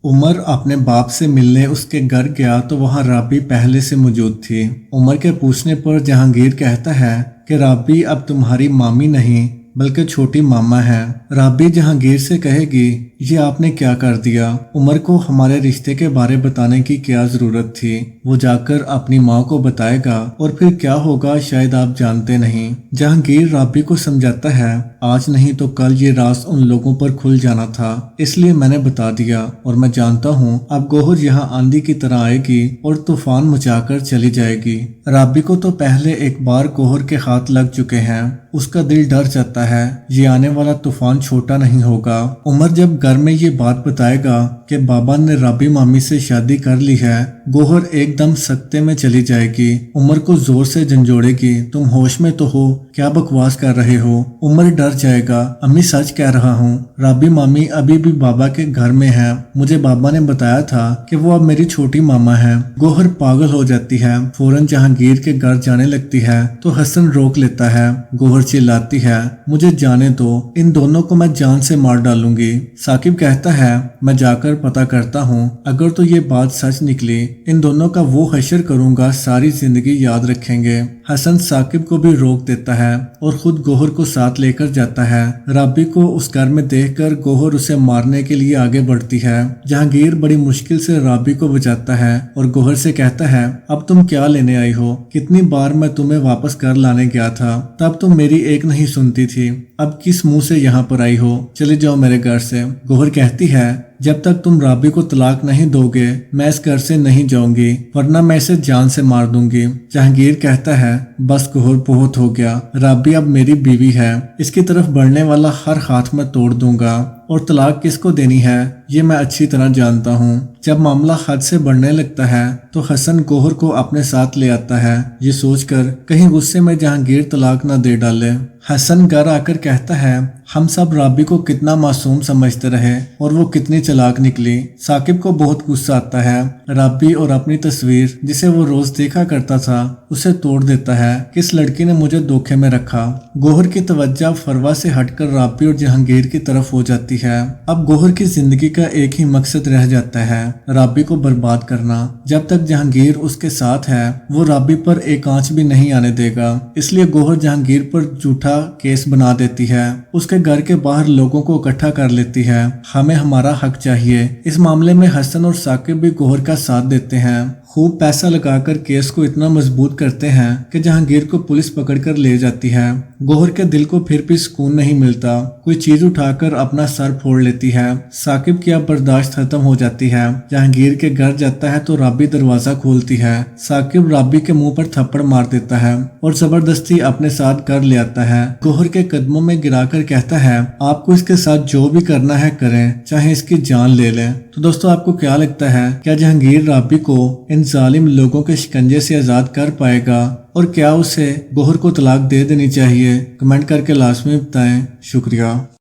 عمر اپنے باپ سے ملنے اس کے گھر گیا تو وہاں رابی پہلے سے موجود تھی۔ عمر کے پوچھنے پر جہانگیر کہتا ہے کہ رابی اب تمہاری مامی نہیں بلکہ چھوٹی ماما ہے۔ رابی جہانگیر سے کہے گی یہ آپ نے کیا کر دیا؟ عمر کو ہمارے رشتے کے بارے بتانے کی کیا ضرورت تھی؟ وہ جا کر اپنی ماں کو بتائے گا اور پھر کیا ہوگا شاید آپ جانتے نہیں۔ جہانگیر رابی کو سمجھاتا ہے آج نہیں تو کل یہ راز ان لوگوں پر کھل جانا تھا، اس لیے میں نے بتا دیا اور میں جانتا ہوں اب گوہر یہاں آندھی کی طرح آئے گی اور طوفان مچا کر چلی جائے گی۔ رابی کو تو پہلے ایک بار گوہر کے ہاتھ لگ چکے ہیں، اس کا دل ڈر جاتا ہے یہ آنے والا طوفان چھوٹا نہیں ہوگا۔ عمر جب گھر میں یہ بات بتائے گا کہ بابا نے رابی مامی سے شادی کر لی ہے، گوہر ایک دم سکتے میں چلی جائے گی۔ عمر کو زور سے جھنجھوڑے گی تم ہوش میں تو ہو؟ کیا بکواس کر رہے ہو؟ عمر ڈر جائے گا امی سچ کہہ رہا ہوں، رابی مامی ابھی بھی بابا کے گھر میں ہے، مجھے بابا نے بتایا تھا کہ وہ اب میری چھوٹی ماما ہے۔ گوہر پاگل ہو جاتی ہے، فوراً جہانگیر کے گھر جانے لگتی ہے تو حسن روک لیتا ہے۔ گوہر چلاتی ہے مجھے جانے دو، ان دونوں کو میں جان سے مار ڈالوں گی۔ ثاقب کہتا ہے میں جا کر پتہ کرتا ہوں، اگر تو یہ بات سچ نکلی ان دونوں کا وہ حشر کروں گا ساری زندگی یاد رکھیں گے۔ حسن ثاقب کو بھی روک دیتا ہے اور خود گوہر کو ساتھ لے کر جاتا ہے۔ رابی کو اس گھر میں دیکھ کر گوہر اسے مارنے کے لیے آگے بڑھتی ہے۔ جہانگیر بڑی مشکل سے رابی کو بچاتا ہے اور گوہر سے کہتا ہے اب تم کیا لینے آئی ہو؟ کتنی بار میں تمہیں واپس گھر لانے گیا تھا تب تم میری ایک نہیں سنتی تھی، اب کس منہ سے یہاں پر آئی ہو؟ چلے جاؤ میرے گھر سے۔ گوہر کہتی ہے جب تک تم رابی کو طلاق نہیں دو گے میں اس گھر سے نہیں جاؤں گی، ورنہ میں اسے جان سے مار دوں گی۔ جہانگیر کہتا ہے بس گوہر بہت ہو گیا، رابی اب میری بیوی ہے، اس کی طرف بڑھنے والا ہر ہاتھ میں توڑ دوں گا، اور طلاق کس کو دینی ہے یہ میں اچھی طرح جانتا ہوں۔ جب معاملہ حد سے بڑھنے لگتا ہے تو حسن گوہر کو اپنے ساتھ لے آتا ہے، یہ سوچ کر کہیں غصے میں جہانگیر طلاق نہ دے ڈالے۔ حسن گھر آ کر کہتا ہے ہم سب رابی کو کتنا معصوم سمجھتے رہے اور وہ کتنی چلاک نکلی۔ ثاقب کو بہت غصہ آتا ہے، رابی اور اپنی تصویر جسے وہ روز دیکھا کرتا تھا اسے توڑ دیتا ہے، کس لڑکی نے مجھے دھوکے میں رکھا۔ گوہر کی توجہ فروا سے ہٹ کر رابی اور جہانگیر کی طرف ہو جاتی ہے۔ اب گوہر کی زندگی کا ایک ہی مقصد رہ جاتا ہے، رابی کو برباد کرنا۔ جب تک جہانگیر اس کے ساتھ ہے وہ رابی پر ایک آنچ بھی نہیں آنے دے گا، اس لیے گوہر جہانگیر پر جھوٹا کیس بنا دیتی ہے، اس کے گھر کے باہر لوگوں کو اکٹھا کر لیتی ہے، ہمیں ہمارا حق چاہیے۔ اس معاملے میں حسن اور ثاقب بھی گوہر کا ساتھ دیتے ہیں، خوب پیسہ لگا کر کیس کو اتنا مضبوط کرتے ہیں کہ جہانگیر کو پولیس پکڑ کر لے جاتی ہے۔ گوہر کے دل کو پھر بھی سکون نہیں ملتا، کوئی چیز اٹھا کر اپنا سر پھوڑ لیتی ہے۔ ثاقب کی اب برداشت ختم ہو جاتی ہے، جہانگیر کے گھر جاتا ہے تو رابی دروازہ کھولتی ہے، ثاقب رابی کے منہ پر تھپڑ مار دیتا ہے اور زبردستی اپنے ساتھ گھر لے آتا ہے۔ گوہر کے قدموں میں گرا کر کہتا ہے آپ کو اس کے ساتھ جو بھی کرنا ہے کریں، چاہے اس کی جان لے لیں۔ تو دوستو آپ کو کیا لگتا ہے، کیا جہانگیر رابی کو ان ظالم لوگوں کے شکنجے سے آزاد کر پائے گا، اور کیا اسے گوہر کو طلاق دے دینی چاہیے؟ کمنٹ کر کے لازمی بتائیں۔ شکریہ۔